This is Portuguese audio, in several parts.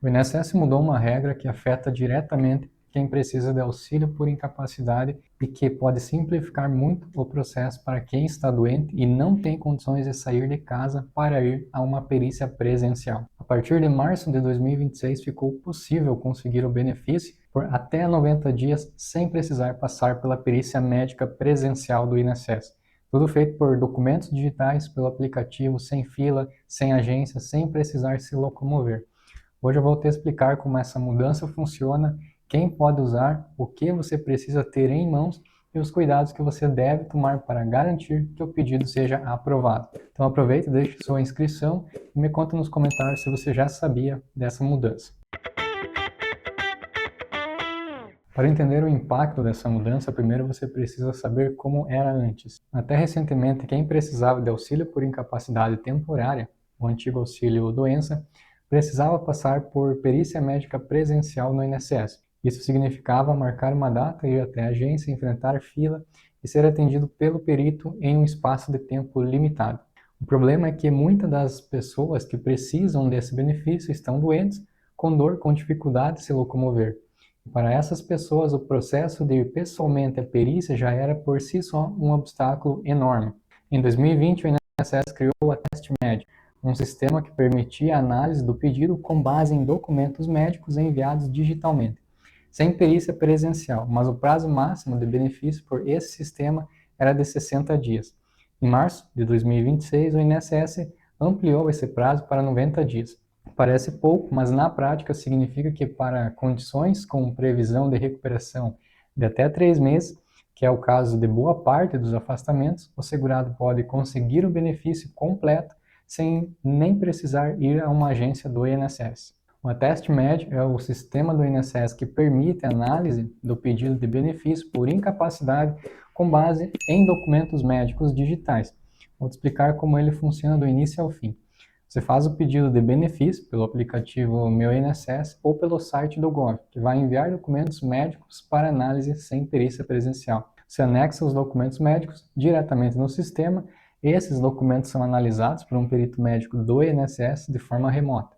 O INSS mudou uma regra que afeta diretamente quem precisa de auxílio por incapacidade e que pode simplificar muito o processo para quem está doente e não tem condições de sair de casa para ir a uma perícia presencial. A partir de março de 2026, ficou possível conseguir o benefício por até 90 dias sem precisar passar pela perícia médica presencial do INSS. Tudo feito por documentos digitais, pelo aplicativo, sem fila, sem agência, sem precisar se locomover. Hoje eu vou te explicar como essa mudança funciona, quem pode usar, o que você precisa ter em mãos e os cuidados que você deve tomar para garantir que o pedido seja aprovado. Então aproveita, deixe sua inscrição e me conta nos comentários se você já sabia dessa mudança. Para entender o impacto dessa mudança, primeiro você precisa saber como era antes. Até recentemente, quem precisava de auxílio por incapacidade temporária, o antigo auxílio-doença, precisava passar por perícia médica presencial no INSS. Isso significava marcar uma data, ir até a agência, enfrentar fila e ser atendido pelo perito em um espaço de tempo limitado. O problema é que muitas das pessoas que precisam desse benefício estão doentes, com dor, com dificuldade de se locomover. Para essas pessoas, o processo de ir pessoalmente à perícia já era por si só um obstáculo enorme. Em 2020, o INSS criou o TestMed, um sistema que permitia a análise do pedido com base em documentos médicos enviados digitalmente, sem perícia presencial, mas o prazo máximo de benefício por esse sistema era de 60 dias. Em março de 2026, o INSS ampliou esse prazo para 90 dias. Parece pouco, mas na prática significa que para condições com previsão de recuperação de até 3 meses, que é o caso de boa parte dos afastamentos, o segurado pode conseguir o benefício completo sem nem precisar ir a uma agência do INSS. O TestMed é o sistema do INSS que permite a análise do pedido de benefício por incapacidade com base em documentos médicos digitais. Vou te explicar como ele funciona do início ao fim. Você faz o pedido de benefício pelo aplicativo Meu INSS ou pelo site do Gov, que vai enviar documentos médicos para análise sem perícia presencial. Você anexa os documentos médicos diretamente no sistema e esses documentos são analisados por um perito médico do INSS de forma remota.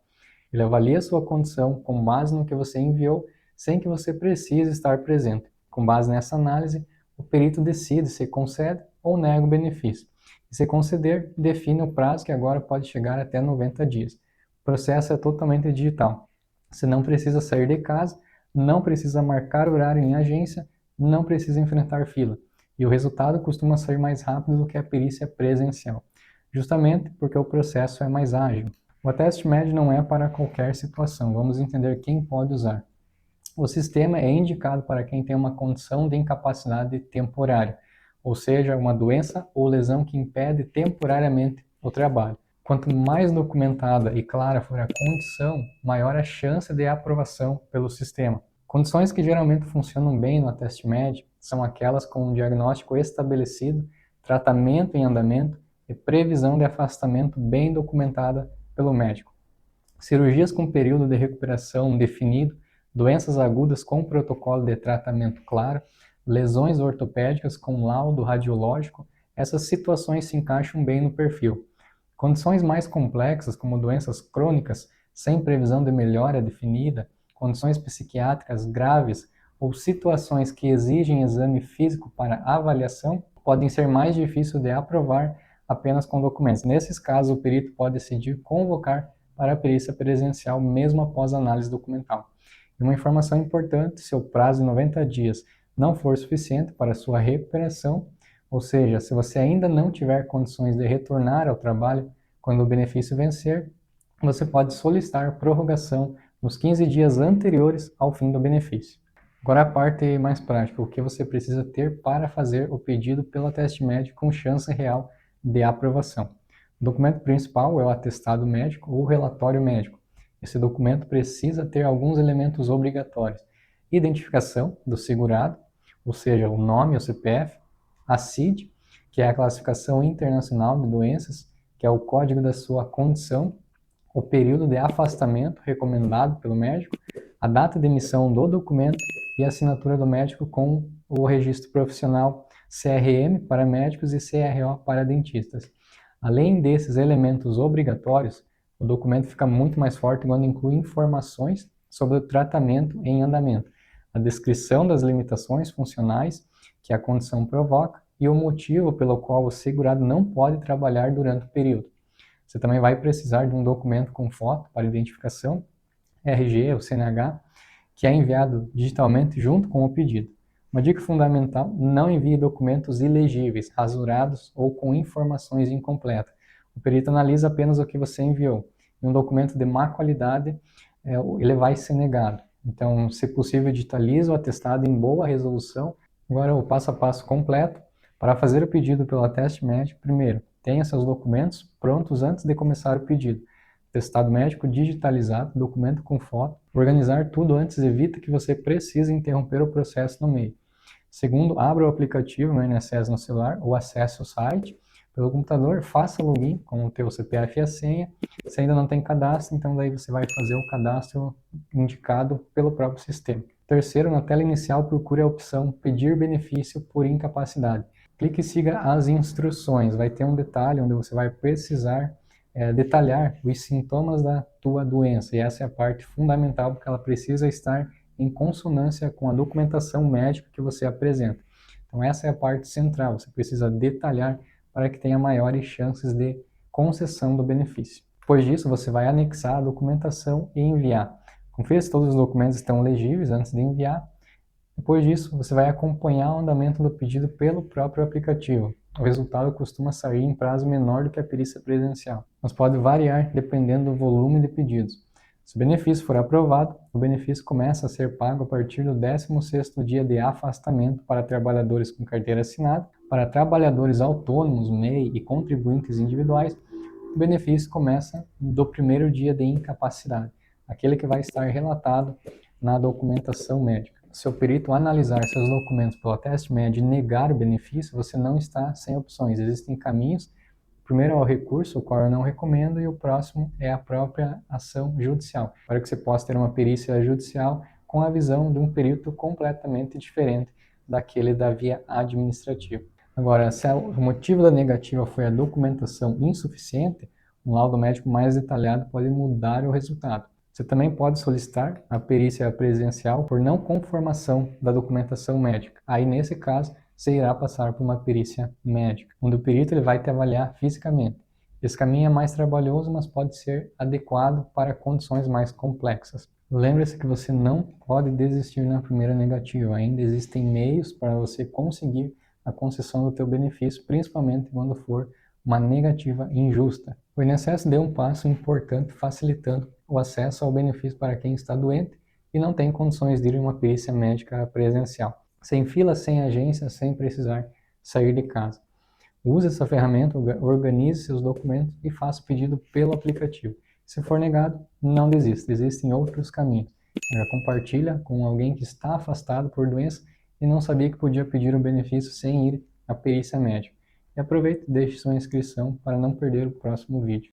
Ele avalia a sua condição com base no que você enviou, sem que você precise estar presente. Com base nessa análise, o perito decide se concede ou nega o benefício. E se conceder, define o prazo que agora pode chegar até 90 dias. O processo é totalmente digital. Você não precisa sair de casa, não precisa marcar horário em agência, não precisa enfrentar fila. E o resultado costuma sair mais rápido do que a perícia presencial, justamente porque o processo é mais ágil. O TestMed não é para qualquer situação, vamos entender quem pode usar. O sistema é indicado para quem tem uma condição de incapacidade temporária, ou seja, uma doença ou lesão que impede temporariamente o trabalho. Quanto mais documentada e clara for a condição, maior a chance de aprovação pelo sistema. Condições que geralmente funcionam bem no TestMed são aquelas com um diagnóstico estabelecido, tratamento em andamento e previsão de afastamento bem documentada pelo médico. Cirurgias com período de recuperação definido, doenças agudas com protocolo de tratamento claro, lesões ortopédicas com laudo radiológico, essas situações se encaixam bem no perfil. Condições mais complexas, como doenças crônicas sem previsão de melhora definida, condições psiquiátricas graves ou situações que exigem exame físico para avaliação, podem ser mais difíceis de aprovar apenas com documentos. Nesses casos, o perito pode decidir convocar para a perícia presencial mesmo após a análise documental. E uma informação importante, se o prazo de 90 dias não for suficiente para a sua recuperação, ou seja, se você ainda não tiver condições de retornar ao trabalho quando o benefício vencer, você pode solicitar prorrogação nos 15 dias anteriores ao fim do benefício. Agora a parte mais prática, o que você precisa ter para fazer o pedido pelo TestMed com chance real de aprovação. O documento principal é o atestado médico ou relatório médico. Esse documento precisa ter alguns elementos obrigatórios: identificação do segurado, ou seja, o nome, o CPF, a CID, que é a Classificação Internacional de Doenças, que é o código da sua condição, o período de afastamento recomendado pelo médico, a data de emissão do documento e a assinatura do médico com o registro profissional CRM para médicos e CRO para dentistas. Além desses elementos obrigatórios, O documento fica muito mais forte quando inclui informações sobre o tratamento em andamento, a descrição das limitações funcionais que a condição provoca e o motivo pelo qual o segurado não pode trabalhar durante o período. Você também vai precisar de um documento com foto para identificação, RG ou CNH, que é enviado digitalmente junto com o pedido. Uma dica fundamental: não envie documentos ilegíveis, rasurados ou com informações incompletas. O perito analisa apenas o que você enviou. E um documento de má qualidade, ele vai ser negado. Então, se possível, digitalize o atestado em boa resolução. Agora, o passo a passo completo. Para fazer o pedido pelo ateste médico, primeiro, tenha seus documentos prontos antes de começar o pedido. Atestado médico digitalizado, documento com foto. Organizar tudo antes evita que você precise interromper o processo no meio. Segundo, abra o aplicativo no INSS no celular ou acesse o site pelo computador, faça login com o teu CPF e a senha. Se ainda não tem cadastro, então daí você vai fazer o cadastro indicado pelo próprio sistema. Terceiro, na tela inicial, procure a opção Pedir benefício por incapacidade. Clique e siga as instruções. Vai ter um detalhe onde você vai precisar detalhar os sintomas da tua doença. E essa é a parte fundamental, porque ela precisa estar em consonância com a documentação médica que você apresenta. Então essa é a parte central, você precisa detalhar para que tenha maiores chances de concessão do benefício. Depois disso, você vai anexar a documentação e enviar. Confira se todos os documentos estão legíveis antes de enviar. Depois disso, você vai acompanhar o andamento do pedido pelo próprio aplicativo. O resultado costuma sair em prazo menor do que a perícia presencial, mas pode variar dependendo do volume de pedidos. Se o benefício for aprovado, o benefício começa a ser pago a partir do 16º dia de afastamento para trabalhadores com carteira assinada. Para trabalhadores autônomos, MEI e contribuintes individuais, o benefício começa do primeiro dia de incapacidade, aquele que vai estar relatado na documentação médica. Se o perito analisar seus documentos pelo ateste médico e negar o benefício, você não está sem opções. Existem caminhos. O primeiro é o recurso, o qual eu não recomendo, e o próximo é a própria ação judicial, para que você possa ter uma perícia judicial com a visão de um perito completamente diferente daquele da via administrativa. Agora, se o motivo da negativa foi a documentação insuficiente, um laudo médico mais detalhado pode mudar o resultado. Você também pode solicitar a perícia presencial por não conformação da documentação médica. Aí, nesse caso, você irá passar por uma perícia médica, onde o perito ele vai te avaliar fisicamente. Esse caminho é mais trabalhoso, mas pode ser adequado para condições mais complexas. Lembre-se que você não pode desistir na primeira negativa. Ainda existem meios para você conseguir a concessão do teu benefício, principalmente quando for uma negativa injusta. O INSS deu um passo importante facilitando o acesso ao benefício para quem está doente e não tem condições de ir em uma perícia médica presencial. Sem fila, sem agência, sem precisar sair de casa. Use essa ferramenta, organize seus documentos e faça o pedido pelo aplicativo. Se for negado, não desista, existem outros caminhos. Compartilha com alguém que está afastado por doença e não sabia que podia pedir um benefício sem ir à perícia médica. E aproveite e deixe sua inscrição para não perder o próximo vídeo.